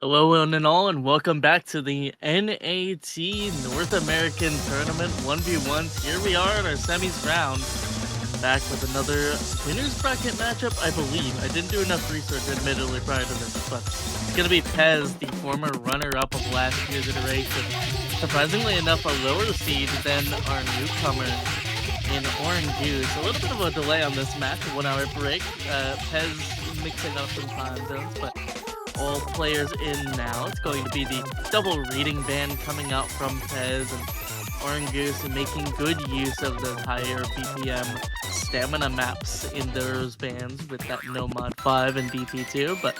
Hello one and all, and welcome back to the NAT North American Tournament 1v1s. Here we are in our semis round, back with another winner's bracket matchup, I believe. I didn't do enough research, admittedly, prior to this, but it's going to be Pezz, the former runner-up of last year's iteration. Surprisingly enough, a lower seed than our newcomer in orngoos. A little bit of a delay on this match, a 1 hour break. Pezz mixing up some time zones, but all players in now. It's going to be the double reading ban coming out from Pezz and orngoos, and making good use of the higher BPM stamina maps in those bans with that No Mod 5 and DP2. But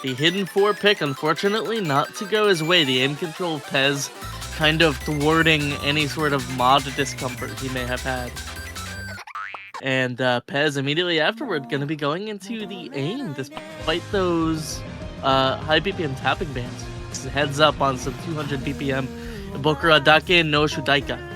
the hidden 4 pick, unfortunately, not to go his way. The aim control of Pezz kind of thwarting any sort of mod discomfort he may have had. And Pezz immediately afterward going to be going into the aim despite those high BPM tapping bans. Just heads up on some 200 BPM Bokura Dake no Shudaika.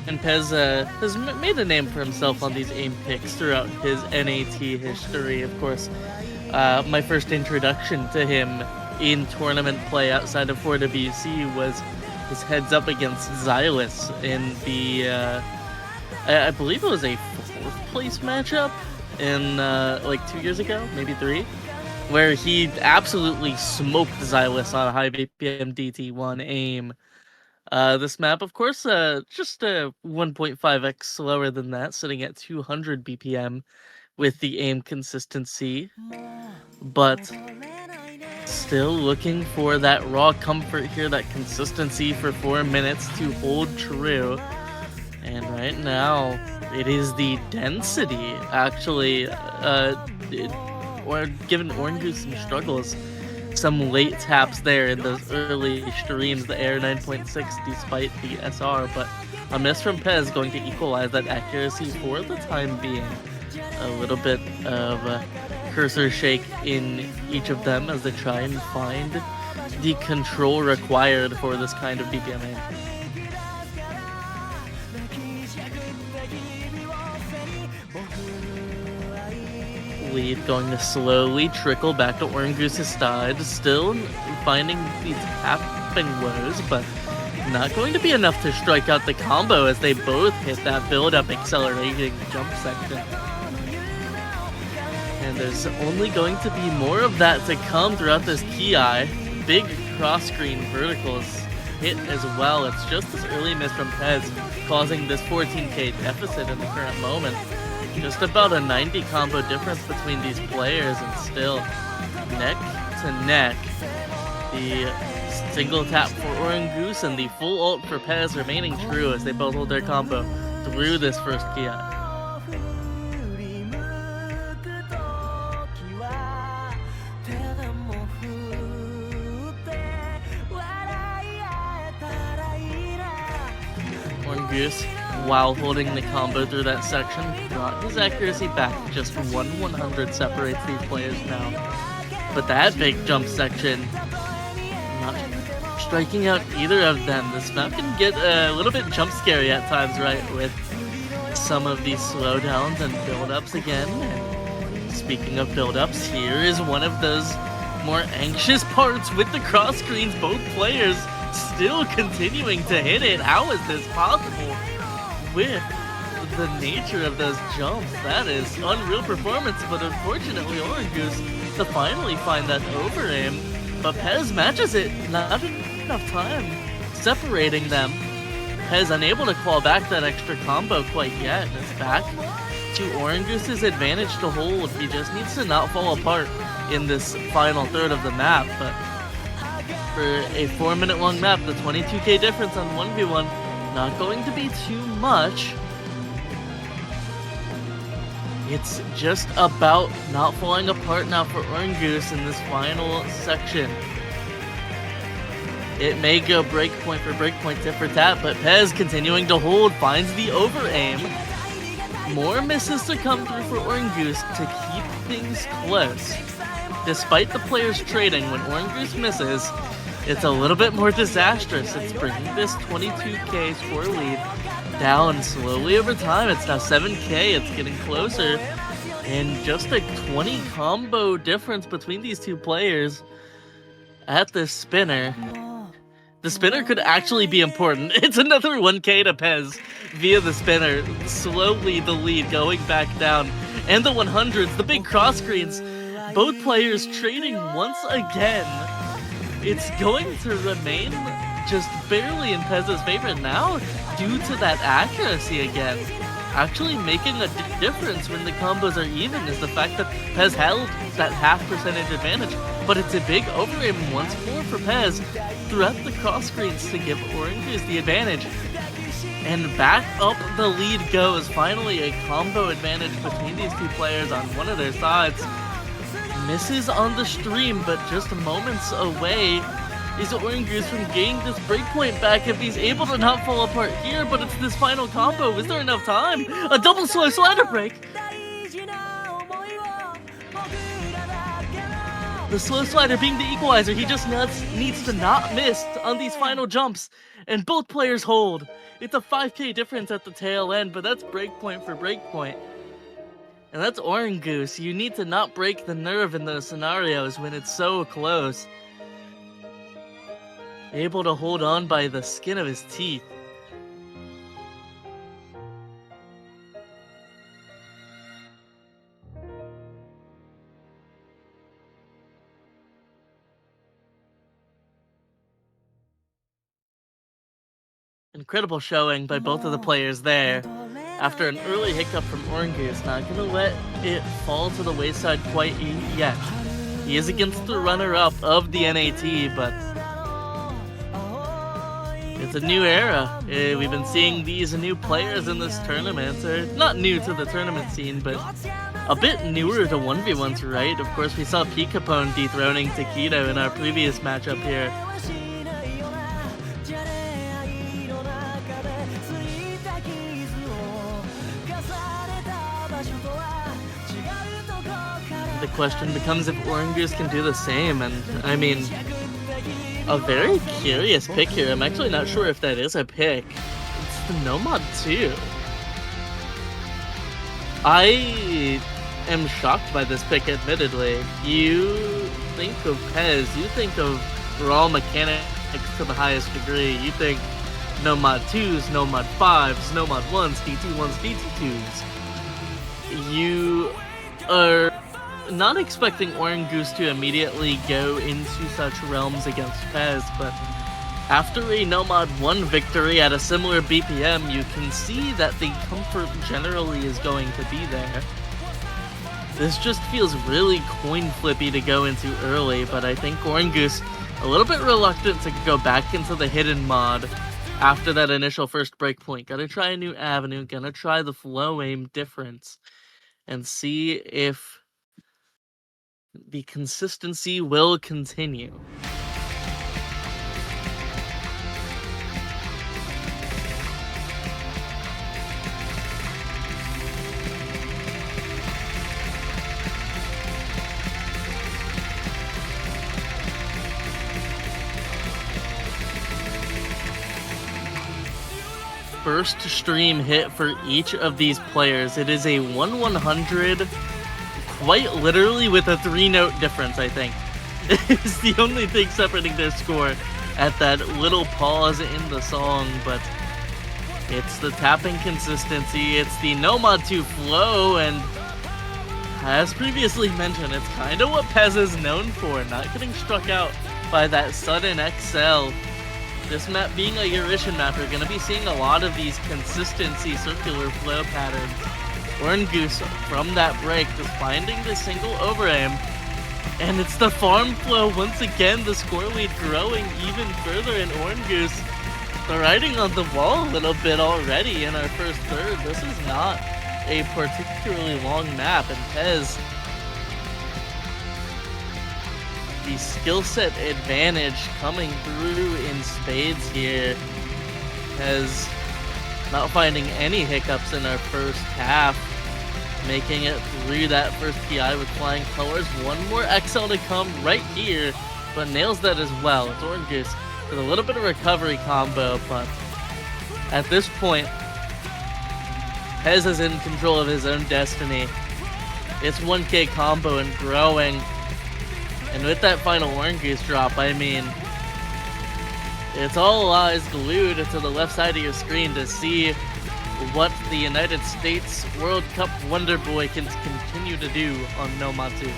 And Pezz has made a name for himself on these aim picks throughout his NAT history. Of course, my first introduction to him in tournament play outside of 4WC was his heads up against Xylus in the, I believe it was a 4th place matchup in like 2 years ago, maybe 3, where he absolutely smoked Xylus on a high BPM DT1 aim. This map, of course, just 1.5x slower than that, sitting at 200 BPM with the aim consistency, but still looking for that raw comfort here, that consistency for 4 minutes to hold true. And right now, it is the density, actually, or giving orngoos some struggles. Some late taps there in those early streams, the Air 9.6 despite the SR, but a miss from Pezz going to equalize that accuracy for the time being. A little bit of a cursor shake in each of them as they try and find the control required for this kind of BPM aim. Lead going to slowly trickle back to orngoos' side, still finding these tapping woes, but not going to be enough to strike out the combo as they both hit that build-up accelerating jump section. And there's only going to be more of that to come throughout this Ki. Big cross-screen verticals hit as well. It's just this early miss from Pezz causing this 14k deficit in the current moment. Just about a 90 combo difference between these players, and still neck to neck. The single tap for orngoos and the full ult for Pezz remaining true as they both hold their combo through this first Ki. Orngoos, while holding the combo through that section, brought his accuracy back. Just 1/100 separates these players now. But that big jump section, not striking out either of them. This map can get a little bit jump scary at times, right, with some of these slowdowns and build-ups again. And speaking of build-ups, here is one of those more anxious parts with the cross screens. Both players still continuing to hit it. How is this possible? With the nature of those jumps, that is unreal performance, but unfortunately orngoos to finally find that over aim, but Pezz matches it. Not enough time separating them. Pezz unable to claw back that extra combo quite yet, and it's back to orngoos' advantage to hold. He just needs to not fall apart in this final third of the map, but for a 4-minute long map, the 22k difference on 1v1 not going to be too much. It's just about not falling apart now for orngoos in this final section. It may go breakpoint for breakpoint, tit for tat, but Pezz continuing to hold, finds the over aim. More misses to come through for orngoos to keep things close. Despite the players trading, when orngoos misses, it's a little bit more disastrous. It's bringing this 22k score lead down slowly over time. It's now 7k, it's getting closer. And just a 20 combo difference between these two players at this spinner. The spinner could actually be important. It's another 1k to Pezz via the spinner. Slowly the lead going back down. And the 100s, the big cross screens. Both players trading once again. It's going to remain just barely in Pezz's favor now due to that accuracy again. Actually making a difference when the combos are even is the fact that Pezz held that half percentage advantage, but it's a big overaim once more for Pezz throughout the cross screens to give orngoos the advantage. And back up the lead goes. Finally a combo advantage between these two players on one of their sides. Misses on the stream, but just moments away is orngoos from getting this breakpoint back if he's able to not fall apart here, but it's this final combo. Is there enough time? A double slow slider break! The slow slider being the equalizer, he just needs to not miss on these final jumps, and both players hold. It's a 5k difference at the tail end, but that's breakpoint for breakpoint. And that's orngoos. You need to not break the nerve in those scenarios when it's so close. Able to hold on by the skin of his teeth. Incredible showing by both of the players there. After an early hiccup from orngoos, not gonna let it fall to the wayside quite yet. He is against the runner-up of the NAT, but it's a new era. We've been seeing these new players in this tournament. They're not new to the tournament scene, but a bit newer to 1v1s, right? Of course, we saw Picapone dethroning Taquito in our previous matchup here. The question becomes if orngoos can do the same, and I mean, a very curious pick here. I'm actually not sure if that is a pick. It's the Nomad 2. I am shocked by this pick, admittedly. You think of Pezz, you think of raw mechanics to the highest degree. You think Nomad 2s, Nomad 5s, Nomad 1s, DT1s, DT2s. You are not expecting orngoos to immediately go into such realms against Pezz, but after a Nomad 1 victory at a similar BPM, you can see that the comfort generally is going to be there. This just feels really coin flippy to go into early, but I think orngoos a little bit reluctant to go back into the hidden mod after that initial first breakpoint. Gotta try a new avenue, gonna try the flow aim difference, and see if the consistency will continue. First stream hit for each of these players. It is a 1-100, quite literally with a 3-note difference, I think. It's the only thing separating their score at that little pause in the song, but it's the tapping consistency, it's the Nomad 2 flow, and as previously mentioned, it's kind of what Pezz is known for, not getting struck out by that sudden XL. This map being a Eurytion map, you're going to be seeing a lot of these consistency circular flow patterns. orngoos from that break just finding the single overaim, and it's the farm flow once again, the score lead growing even further in orngoos. The writing on the wall a little bit already in our first third. This is not a particularly long map, and Pezz the skill set advantage coming through in spades here. Pezz not finding any hiccups in our first half, making it through that first PI with flying colors. One more XL to come right here, but nails that as well. It's orngoos with a little bit of recovery combo, but at this point, Pezz is in control of his own destiny. It's 1K combo and growing. And with that final orngoos drop, I mean, it's all eyes glued to the left side of your screen to see what the United States World Cup Wonder Boy can continue to do on NAT 2.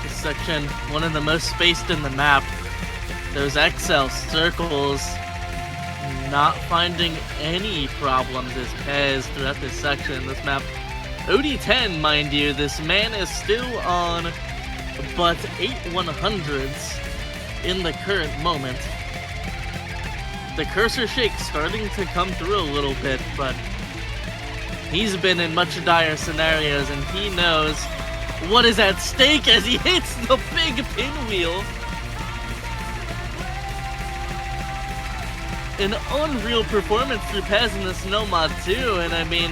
This section, one of the most spaced in the map. Those XL circles, not finding any problems as Pezz throughout this section. This map, OD10, mind you, this man is still on but 8 100s in the current moment. The cursor shake starting to come through a little bit, but he's been in much dire scenarios and he knows what is at stake as he hits the big pinwheel. An unreal performance through Pezz in this NAT 2, and I mean,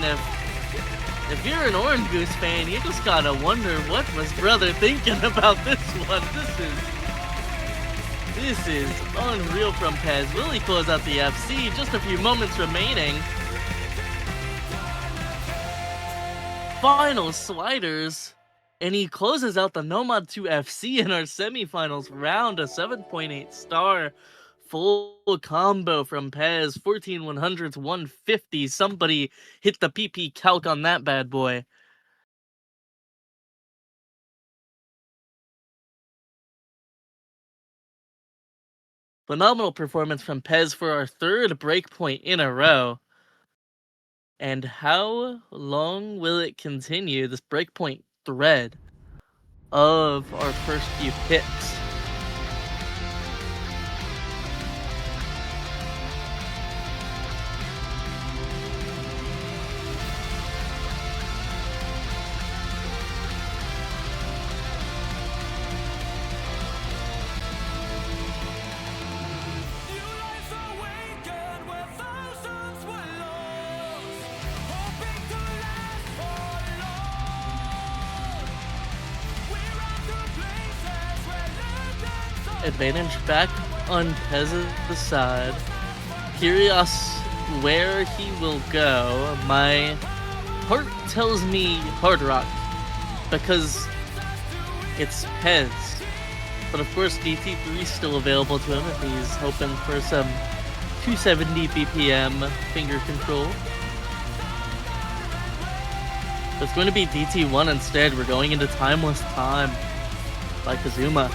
if you're an orngoos fan, you just gotta wonder what was brother thinking about this one. This is unreal from Pezz. Will he close out the FC? Just a few moments remaining. Final sliders, and he closes out the NAT 2 FC in our semifinals round, a 7.8 star. Full combo from Pezz, 14 100s, 150. Somebody hit the PP calc on that bad boy. Phenomenal performance from Pezz for our third breakpoint in a row. And how long will it continue, this breakpoint thread of our first few picks? Advantage back on Pezz's side. Curious where he will go. My heart tells me Hard Rock because it's Pezz. But of course DT3 is still available to him if he's hoping for some 270 BPM finger control. It's going to be DT1 instead. We're going into Timeless Time by Kazuma.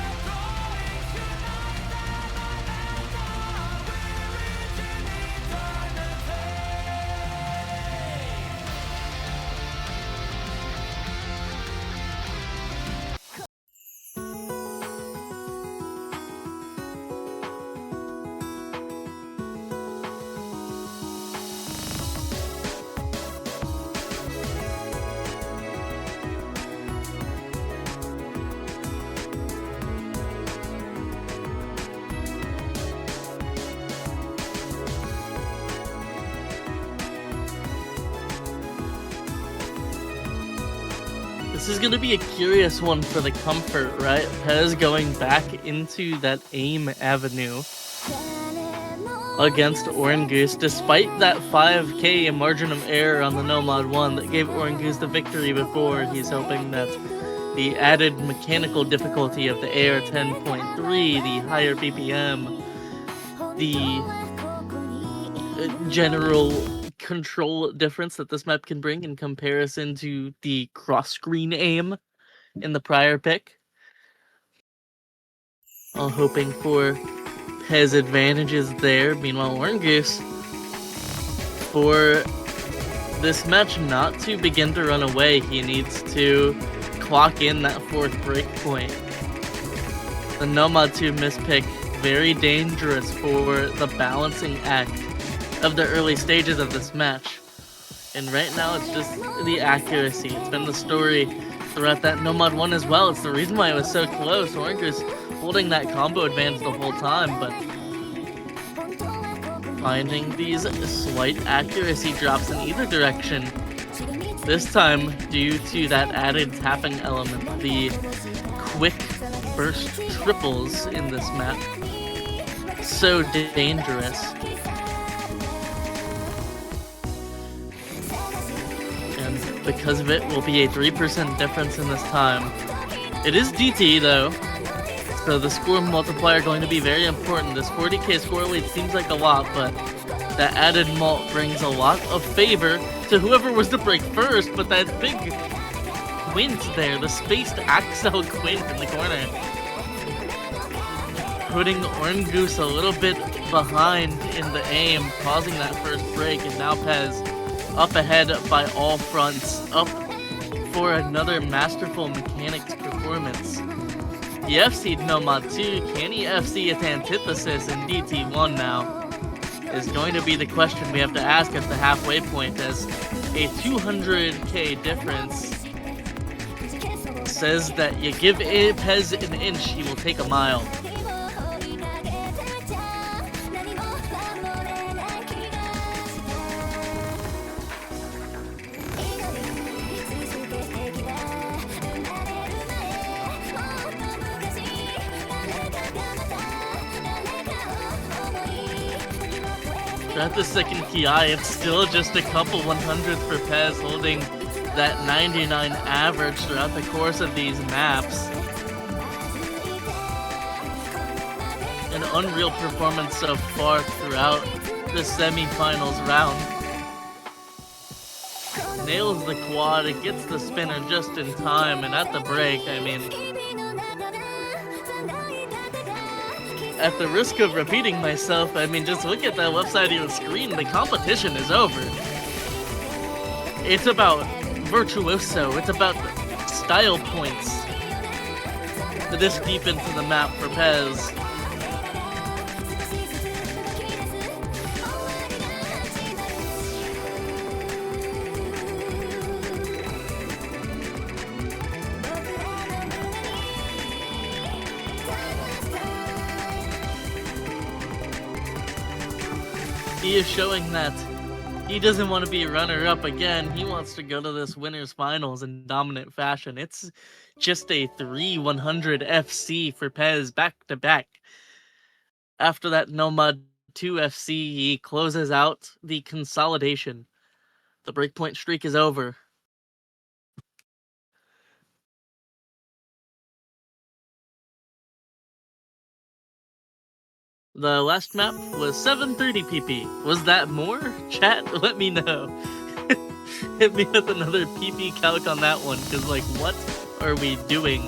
This is going to be a curious one for the comfort, right? Pezz going back into that aim avenue against orngoos, despite that 5k margin of error on the NAT 1 that gave orngoos the victory before. He's hoping that the added mechanical difficulty of the AR 10.3, the higher BPM, the general control difference that this map can bring in comparison to the cross-screen aim in the prior pick. All hoping for Pezz advantages there. Meanwhile, orngoos, for this match not to begin to run away, he needs to clock in that fourth break point. The Nomad 2 mispick, very dangerous for the balancing act of the early stages of this match. And right now it's just the accuracy. It's been the story throughout that Nomad 1 as well. It's the reason why it was so close. orngoos holding that combo advantage the whole time, but finding these slight accuracy drops in either direction. This time, due to that added tapping element, the quick burst triples in this map, so dangerous. And because of it, will be a 3% difference in this time. It is DT though, so the score multiplier going to be very important. This 40k score lead seems like a lot, but that added mult brings a lot of favor to whoever was to break first, but that big quint there, the spaced Axel quint in the corner, putting orngoos a little bit behind in the aim, causing that first break, and now Pezz up ahead by all fronts, up for another masterful mechanics performance. He FC'd Nomad 2, can he FC its antithesis in DT1 now? Is going to be the question we have to ask at the halfway point, as a 200k difference says that you give Pezz an inch, he will take a mile. At the second PI, it's still just a couple 100 for Pezz, holding that 99 average throughout the course of these maps. An unreal performance so far throughout the semifinals round. Nails the quad, it gets the spinner just in time, and at the break, I mean, at the risk of repeating myself, I mean, just look at that left side of the screen. The competition is over. It's about virtuoso. It's about style points this deep into the map for Pezz. He is showing that he doesn't want to be runner-up again. He wants to go to this winner's finals in dominant fashion. It's just a 3-100 FC for Pezz back-to-back. After that Nomad 2 FC, he closes out the consolidation. The breakpoint streak is over. The last map was 730 PP. Was that more? Chat, let me know. Hit me with another PP calc on that one, because, like, what are we doing?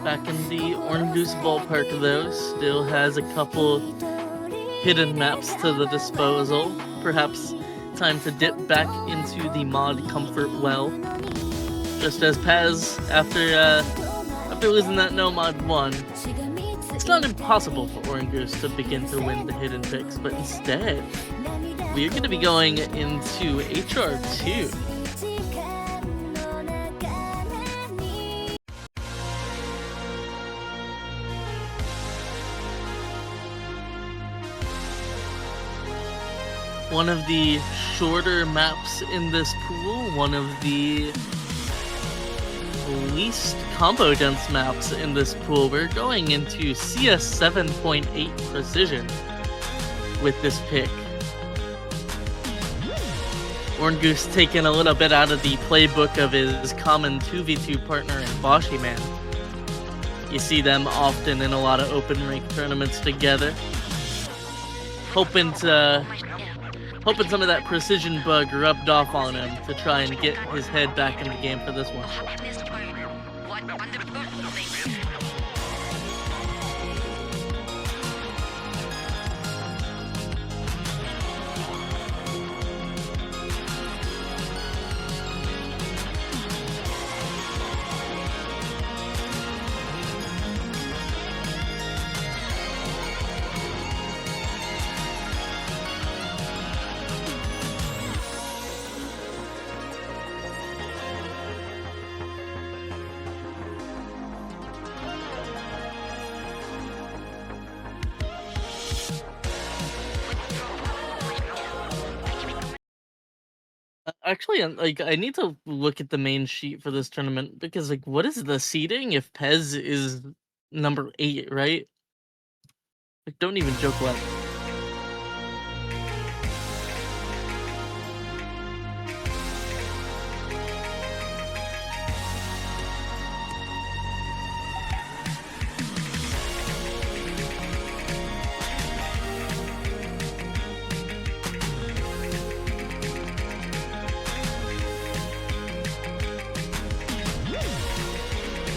Back in the orngoos ballpark though, still has a couple hidden maps to the disposal. Perhaps time to dip back into the mod comfort well. Just as Pezz, after losing that Nomad 1, it's not impossible for orngoos to begin to win the hidden picks, but instead, we're going to be going into HR2. One of the shorter maps in this pool, one of the least combo dense maps in this pool. We're going into CS 7.8 precision with this pick. orngoos taking a little bit out of the playbook of his common 2v2 partner in Boshy Man. You see them often in a lot of open rank tournaments together. Hoping some of that precision bug rubbed off on him to try and get his head back in the game for this one. Actually, like, I need to look at the main sheet for this tournament because, like, what is the seeding if Pezz is number 8, right? Like, don't even joke left.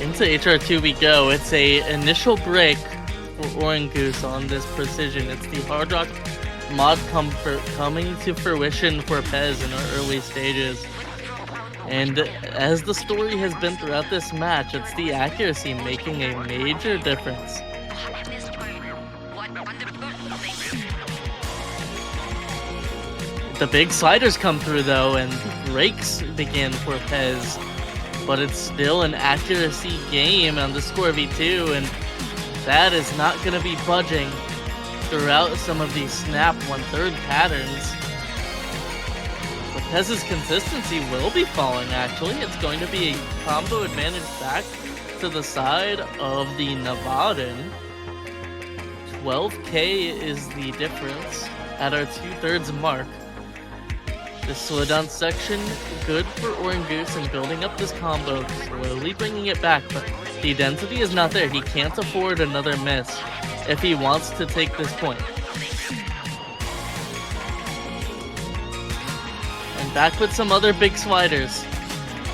Into HR2 we go. It's a initial break for orngoos on this precision. It's the Hard Rock mod comfort coming to fruition for Pezz in our early stages. And as the story has been throughout this match, it's the accuracy making a major difference. The big sliders come through though, and breaks begin for Pezz. But it's still an accuracy game on the score V2, and that is not going to be budging throughout some of these snap 1/3 patterns. But Pezz's consistency will be falling, actually. It's going to be a combo advantage back to the side of the Nevadan. 12k is the difference at our 2/3 mark. The slowdown section, good for orngoos and building up this combo, slowly bringing it back, but the density is not there. He can't afford another miss if he wants to take this point. And back with some other big sliders.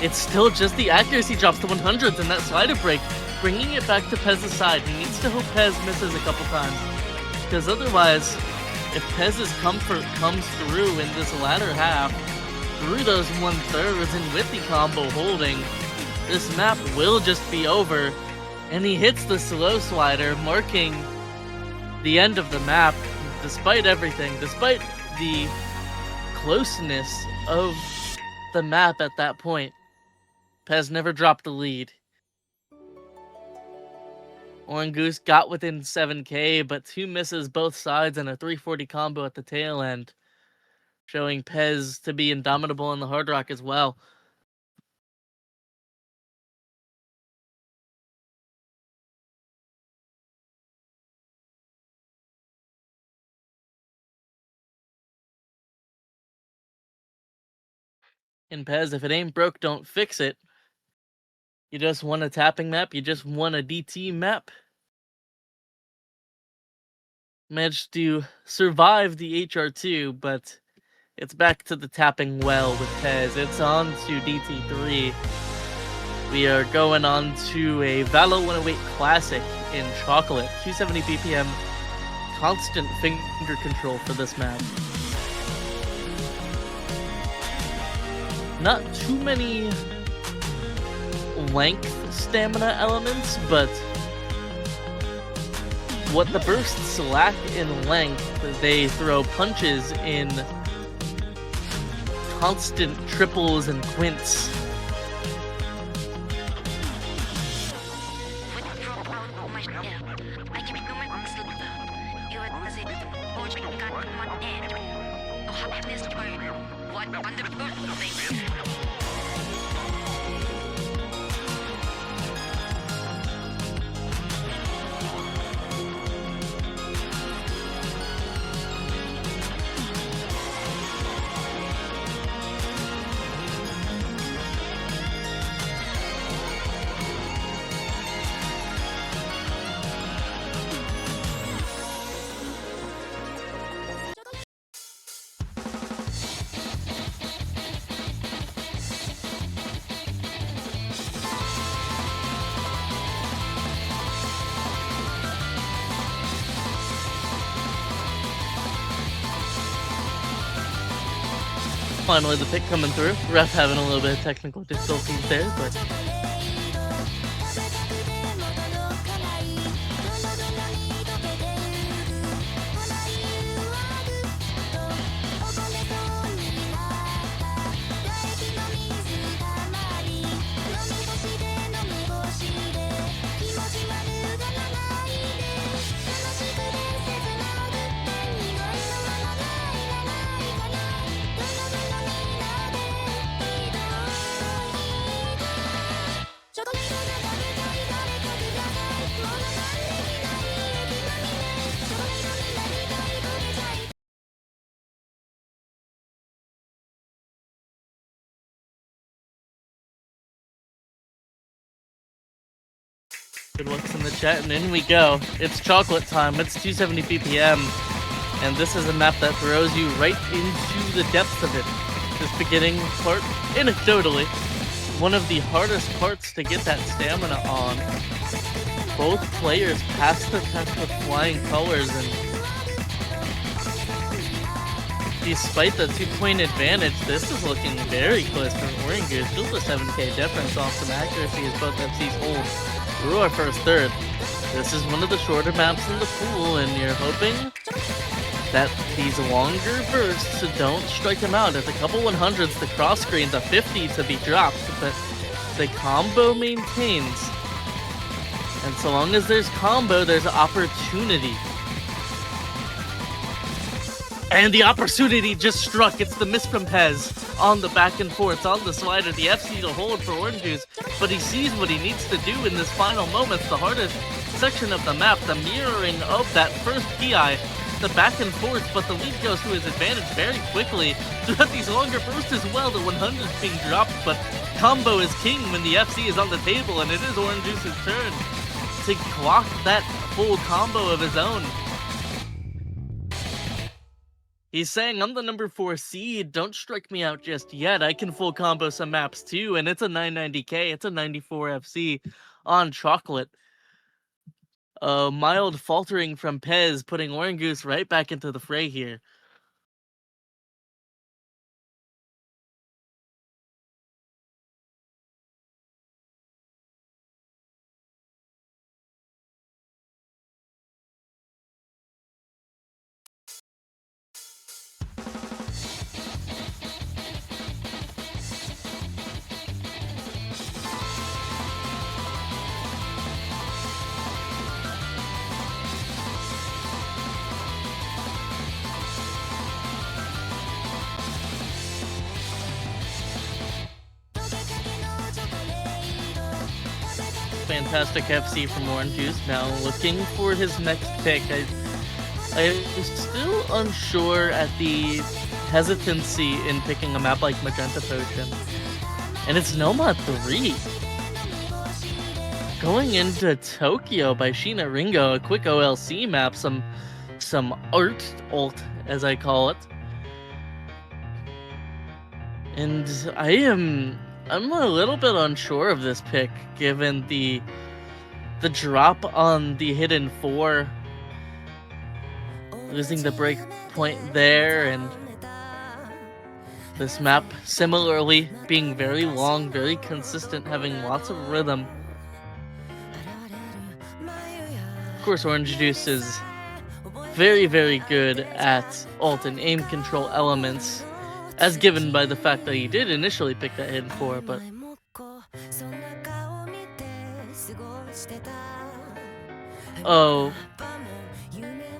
It's still just the accuracy drops to 100s and that slider break, bringing it back to Pezz's side. He needs to hope Pezz misses a couple times, because otherwise, if Pezz's comfort comes through in this latter half, through those 1/3 and with the combo holding, this map will just be over, and he hits the slow slider, marking the end of the map, despite everything, despite the closeness of the map at that point. Pezz never dropped the lead. orngoos got within 7k, but 2 misses both sides and a 340 combo at the tail end, showing Pezz to be indomitable in the Hard Rock as well. And Pezz, if it ain't broke, don't fix it. You just won a tapping map, you just won a DT map. Managed to survive the HR2, but it's back to the tapping well with Pezz. It's on to DT3. We are going on to a Valo 108 Classic in Chocolate. 270 BPM, constant finger control for this map. Not too many length stamina elements, but what the bursts lack in length, they throw punches in constant triples and quints. Finally, the pick coming through. Ref having a little bit of technical difficulties there, but good looks in the chat, and in we go. It's chocolate time. It's 270 BPM, and this is a map that throws you right into the depths of it. This beginning part, anecdotally, one of the hardest parts to get that stamina on. Both players pass the test with flying colors, and despite the 2-point advantage, this is looking very close for orngoos. Just a 7k difference off some accuracy as both FCs hold through our first third. This is one of the shorter maps in the pool, and you're hoping that these longer bursts don't strike them out. It's a couple 100s, the cross screen, the 50 to be dropped, but the combo maintains. And so long as there's combo, there's opportunity. And the opportunity just struck. It's the miss from Pezz on the back and forth, on the slider. The FC to hold for orngoos, but he sees what he needs to do in this final moments. The hardest section of the map, the mirroring of that first PI, the back and forth, but the lead goes to his advantage very quickly. Throughout these longer bursts as well, the 100s being dropped, but combo is king when the FC is on the table, and it is orngoos' turn to clock that full combo of his own. He's saying, I'm the number 4 seed, don't strike me out just yet, I can full combo some maps too, and it's a 990k, it's a 94 FC on chocolate. A mild faltering from Pezz, putting orngoos right back into the fray here. Fantastic FC from orngoos, now looking for his next pick. I'm still unsure at the hesitancy in picking a map like Magenta Potion. And it's Nomad 3. Going into Tokyo by Sheena Ringo, a quick OLC map, some art ult, as I call it. And I'm a little bit unsure of this pick, given the drop on the hidden 4, losing the break point there, and this map similarly being very long, very consistent, having lots of rhythm. Of course, orngoos is very, very good at ult and aim control elements, as given by the fact that he did initially pick that hidden 4, but oh,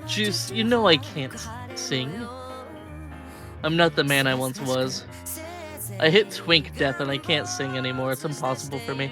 Juice, you know I can't sing. I'm not the man I once was. I hit Twink death and I can't sing anymore. It's impossible for me.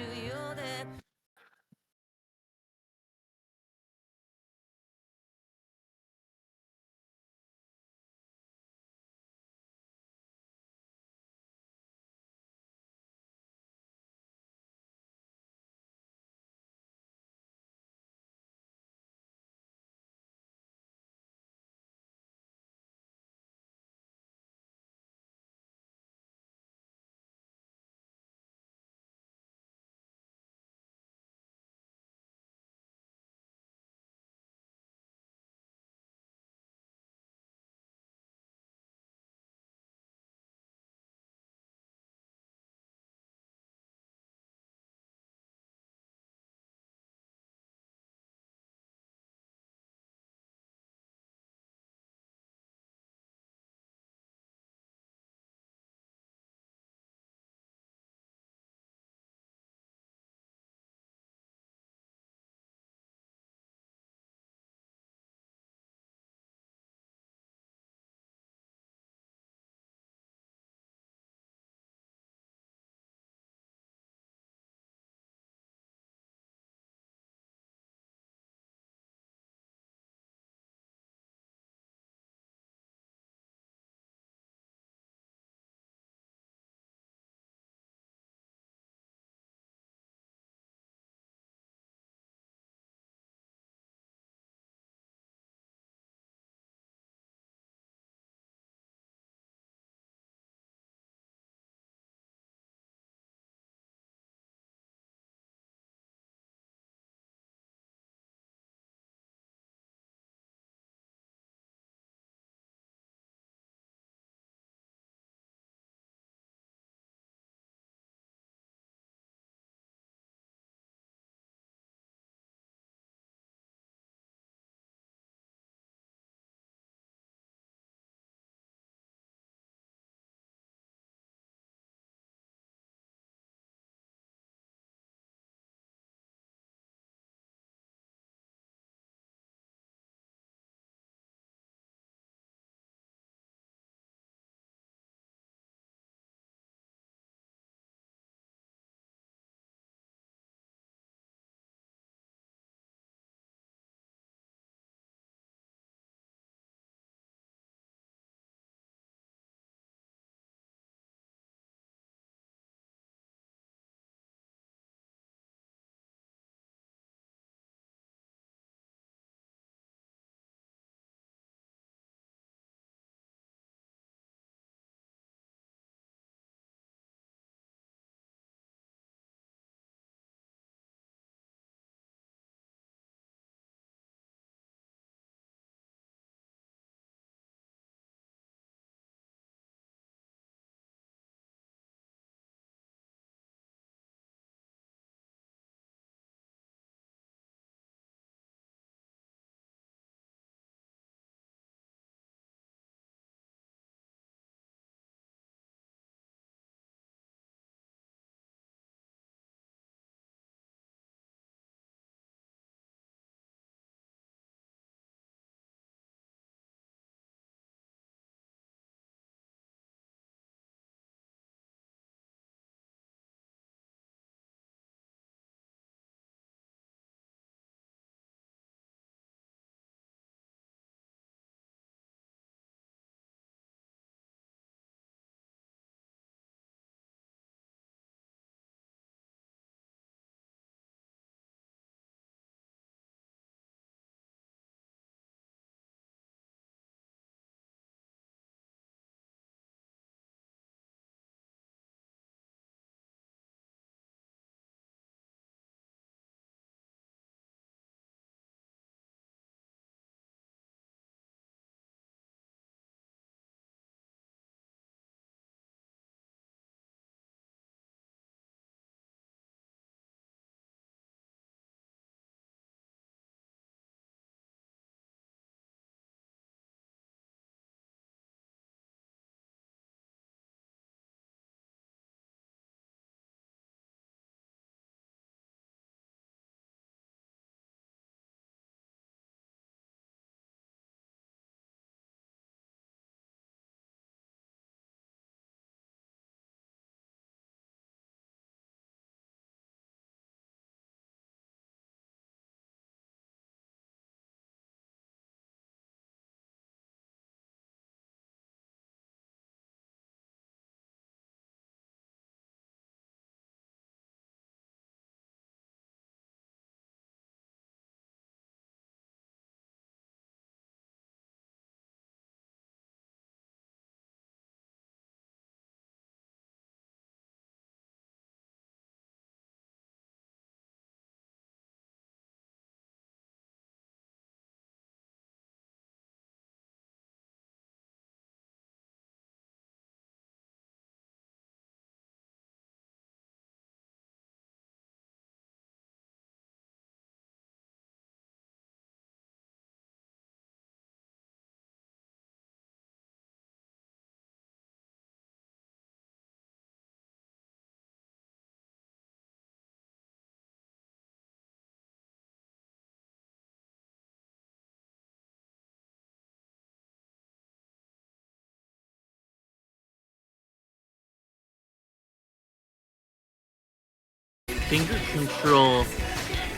finger control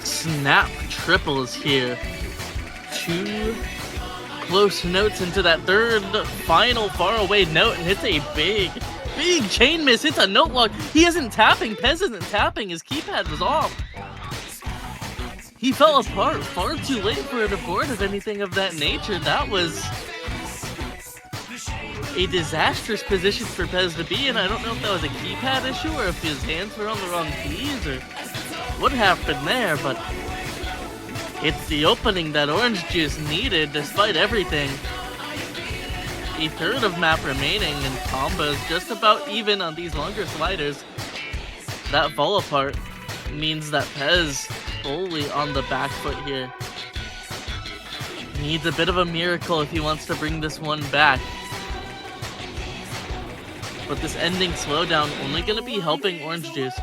snap triples here. 2 close notes into that third final faraway note, and hits a big chain miss. Hits a note lock. He isn't tapping. Pezz isn't tapping. His keypad was off. He fell apart far too late for an abort of anything of that nature. That was a disastrous position for Pezz to be in. I don't know if that was a keypad issue or if his hands were on the wrong keys or what happened there, but it's the opening that Orange Juice needed despite everything. A third of map remaining and combos just about even on these longer sliders. That fall apart means that Pezz fully on the back foot here. Needs a bit of a miracle if he wants to bring this one back. But this ending slowdown only going to be helping Orange Juice.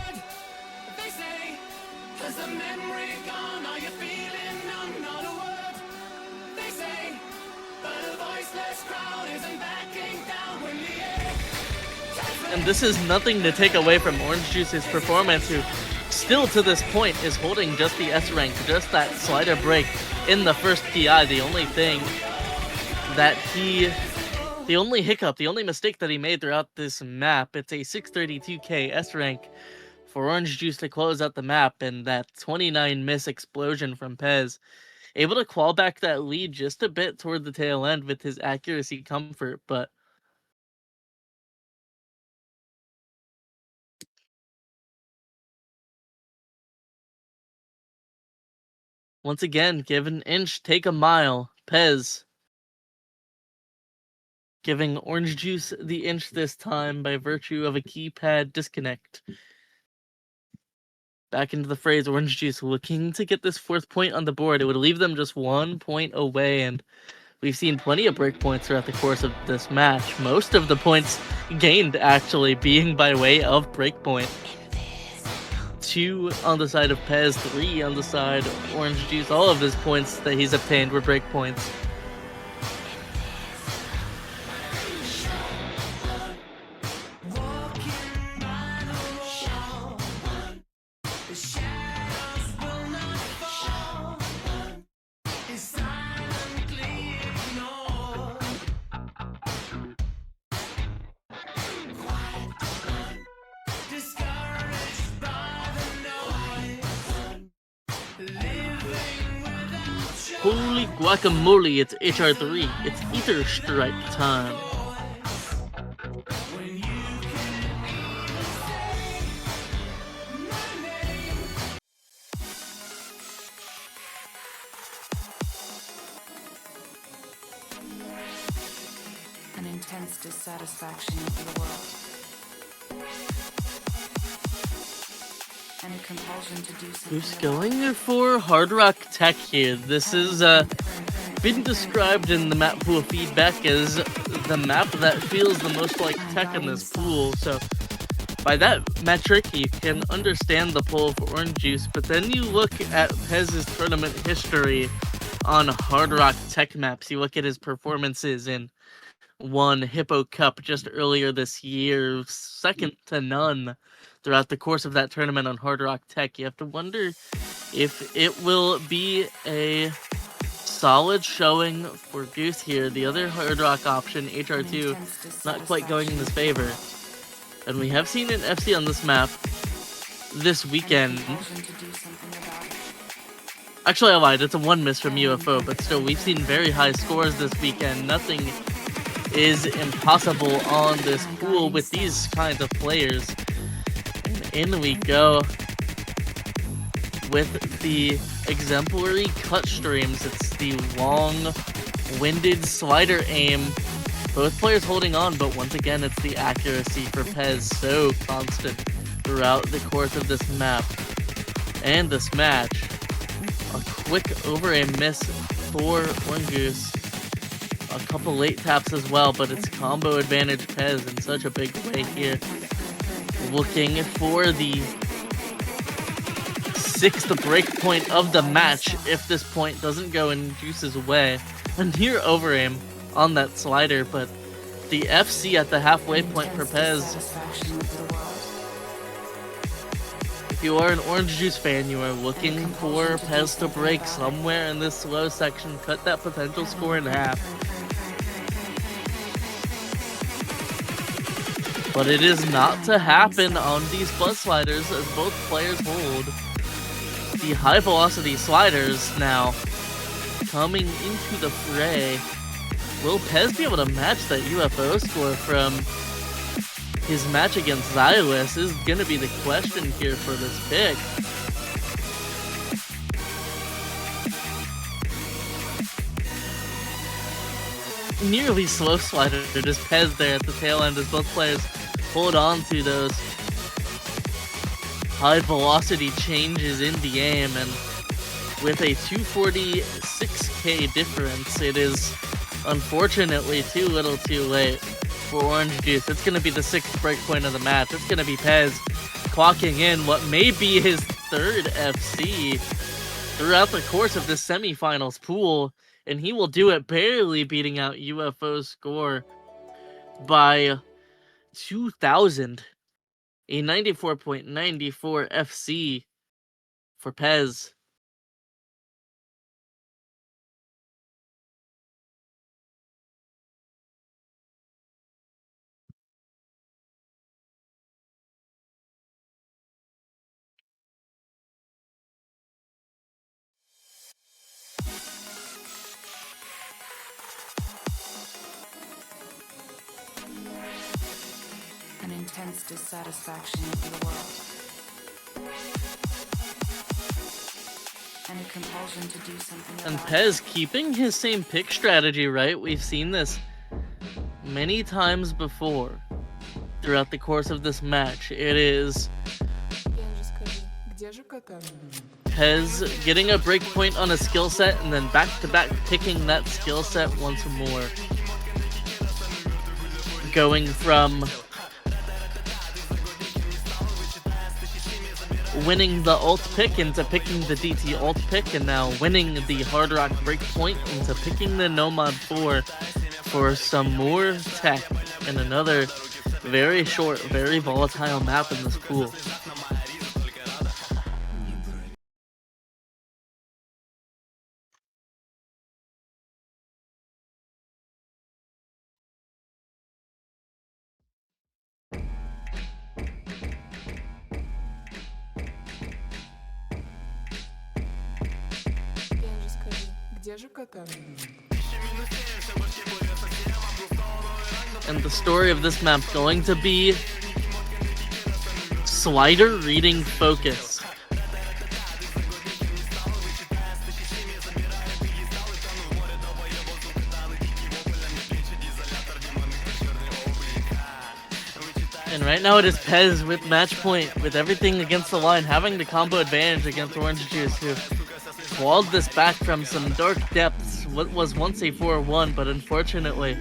And this is nothing to take away from Orange Juice's performance, who still to this point is holding just the S rank, just that slider break in the first PI. The only thing that the only hiccup, the only mistake that he made throughout this map, it's a 632k S rank for Orange Juice to close out the map, and that 29 miss explosion from Pezz. Able to claw back that lead just a bit toward the tail end with his accuracy comfort, but once again, give an inch, take a mile. Pezz giving Orange Juice the inch this time by virtue of a keypad disconnect. Back into the phrase, Orange Juice looking to get this 4th point on the board. It would leave them just 1 point away, and we've seen plenty of breakpoints throughout the course of this match. Most of the points gained actually being by way of breakpoint. 2 on the side of Pezz, 3 on the side of Orange Juice. All of his points that he's obtained were breakpoints. Holy guacamole, it's HR3. It's Ether Strike time. An intense dissatisfaction of the world. And a compulsion to do something. Who's going for Hard Rock Tech here? This is been described in the map pool feedback as the map that feels the most like Tech in this pool. So by that metric, you can understand the pull for Orange Juice. But then you look at Pezz's tournament history on Hard Rock Tech maps. You look at his performances in one Hippo Cup just earlier this year, second to none throughout the course of that tournament on Hard Rock Tech. You have to wonder if it will be a solid showing for Goose here. The other Hard Rock option, HR2, not quite going in his favor. And we have seen an FC on this map this weekend. Actually, I lied. It's a 1 miss from UFO, but still, we've seen very high scores this weekend. Nothing is impossible on this pool with these kinds of players. And in we go with the exemplary cut streams. It's the long-winded slider aim. Both players holding on, but once again, it's the accuracy for Pezz, so constant throughout the course of this map. And this match, a quick over a miss for orngoos. A couple late taps as well, but it's combo advantage Pezz in such a big way here. Looking for the 6th break point of the match if this point doesn't go in Juice's way. A near over aim on that slider, but the FC at the halfway point for Pezz. If you are an Orange Juice fan, you are looking for Pezz to break somewhere in this slow section, cut that potential score in half. But it is not to happen on these Buzz sliders as both players hold. The high velocity sliders now coming into the fray. Will Pezz be able to match that UFO score from his match against Xylus is going to be the question here for this pick. Nearly slow slider, just Pezz there at the tail end as both players hold on to those high velocity changes in the aim, and with a 246k difference, it is unfortunately too little too late for Orange Juice. It's going to be the 6th breakpoint of the match. It's going to be Pezz clocking in what may be his 3rd FC throughout the course of this semifinals pool, and he will do it barely beating out UFO's score by 2,000. A 94.94 FC for Pezz. An intense dissatisfaction with the world. And a compulsion to do something And about Pezz keeping his same pick strategy, right? We've seen this many times before throughout the course of this match. It is Pezz getting a breakpoint on a skill set and then back-to-back picking that skill set once more. Going from winning the ult pick into picking the DT ult pick, and now winning the Hard Rock breakpoint into picking the Nomad 4 for some more tech and another very short, very volatile map in this pool. And the story of this map going to be slider reading focus. And right now it is Pezz with match point, with everything against the line, having the combo advantage against Orange Juice, who clawed this back from some dark depths, what was once a 4-1, but unfortunately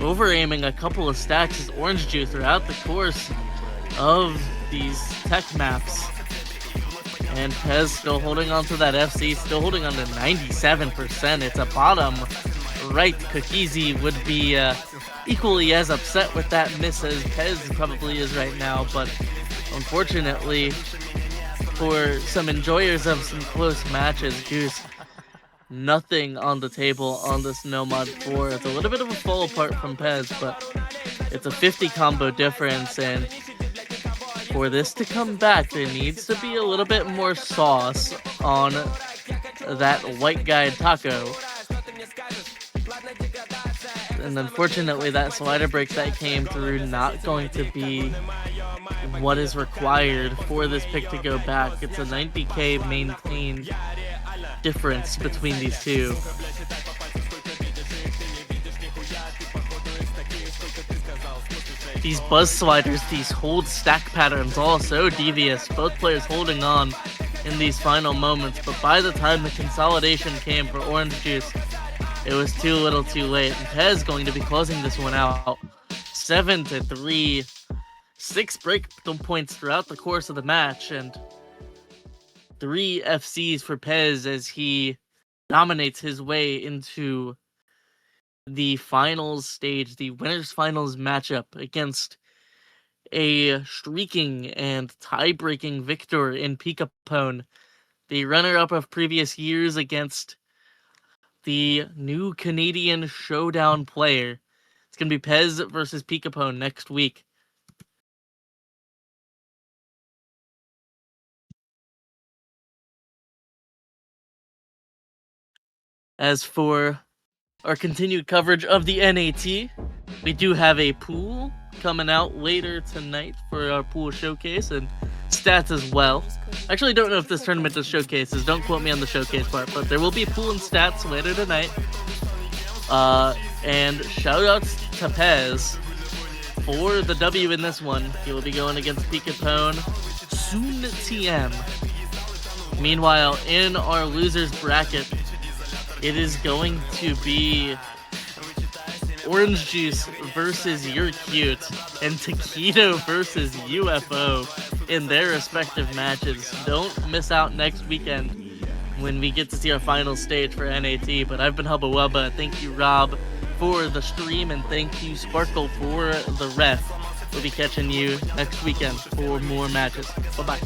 over-aiming a couple of stacks as Orange Juice throughout the course of these tech maps. And Pezz still holding on to that FC, still holding on to 97%. It's a bottom right. Cookiezi would be equally as upset with that miss as Pezz probably is right now, but unfortunately for some enjoyers of some close matches, Goose, nothing on the table on this Nomad 4. It's a little bit of a fall apart from Pezz, but it's a 50 combo difference, and for this to come back, there needs to be a little bit more sauce on that white guy taco. And unfortunately, that slider break that came through not going to be what is required for this pick to go back. It's a 90k maintained difference between these two. These buzz sliders, these hold stack patterns, all so devious. Both players holding on in these final moments, but by the time the consolidation came for Orange Juice, it was too little too late. And Pezz going to be closing this one out 7-3. 6 break points throughout the course of the match, and 3 FCs for Pezz as he dominates his way into the finals stage, the winners finals matchup against a streaking and tie-breaking victor in Picapone, the runner-up of previous years against the new Canadian Showdown player. It's going to be Pezz versus Picapone next week. As for our continued coverage of the NAT, we do have a pool coming out later tonight for our pool showcase and stats as well. I actually don't know if this tournament does showcases. Don't quote me on the showcase part, but there will be pool and stats later tonight. And shoutouts to Pezz for the W in this one. He will be going against Picapone soon TM. Meanwhile, in our losers bracket, it is going to be Orange Juice versus You're Cute and Taquito versus UFO in their respective matches. Don't miss out next weekend when we get to see our final stage for NAT. But I've been Hubba Wubba. Thank you, Rob, for the stream, and thank you, Sparkle, for the ref. We'll be catching you next weekend for more matches. Bye-bye.